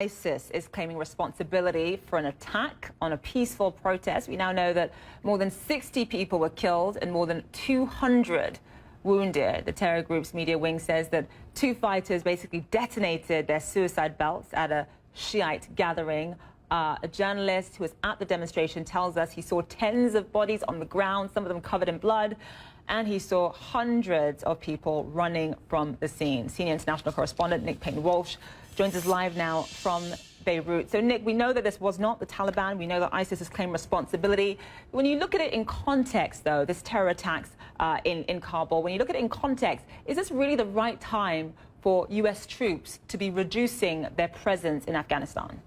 ISIS is claiming responsibility for an attack on a peaceful protest. We now know that more than 60 people were killed and more than 200 wounded. The terror group's media wing says that two fighters basically detonated their suicide belts at a Shiite gathering. A journalist who was at the demonstration tells us he saw tens of bodies on the ground, some of them covered in blood, and he saw hundreds of people running from the scene. Senior international correspondent Nick Payne-Walsh joins us live now from Beirut. So, Nick, we know that this was not the Taliban. We know that ISIS has claimed responsibility. When you look at it in context, though, this terror attacks in Kabul, when you look at it in context, is this really the right time for U.S. troops to be reducing their presence in Afghanistan?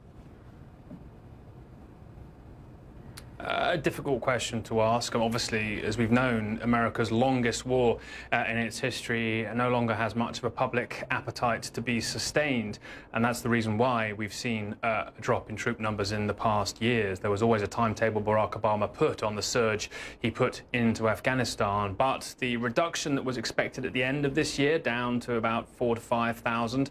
A difficult question to ask. Obviously, as we've known, America's longest war in its history no longer has much of a public appetite to be sustained, and that's the reason why we've seen a drop in troop numbers in the past years. There was always a timetable Barack Obama put on the surge he put into Afghanistan, but the reduction that was expected at the end of this year, down to about 4,000 to 5,000,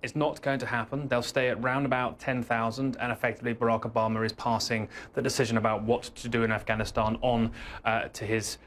is not going to happen. They'll stay at round about 10,000, and effectively Barack Obama is passing the decision about what to do in Afghanistan on to his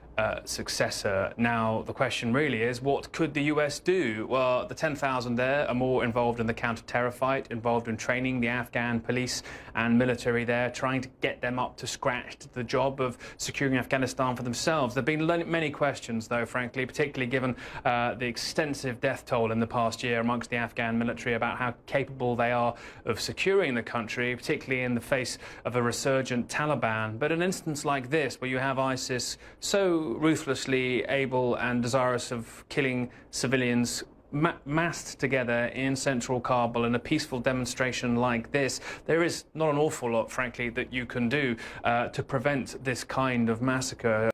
successor. Now, the question really is, what could the US do? Well, the 10,000 there are more involved in the counter-terror fight, involved in training the Afghan police and military there, trying to get them up to scratch to the job of securing Afghanistan for themselves. There have been many questions, though, frankly, particularly given the extensive death toll in the past year amongst the Afghan military about how capable they are of securing the country, particularly in the face of a resurgent Taliban. But an instance like this, where you have ISIS so ruthlessly able and desirous of killing civilians massed together in central Kabul in a peaceful demonstration like this, there is not an awful lot, frankly, that you can do to prevent this kind of massacre.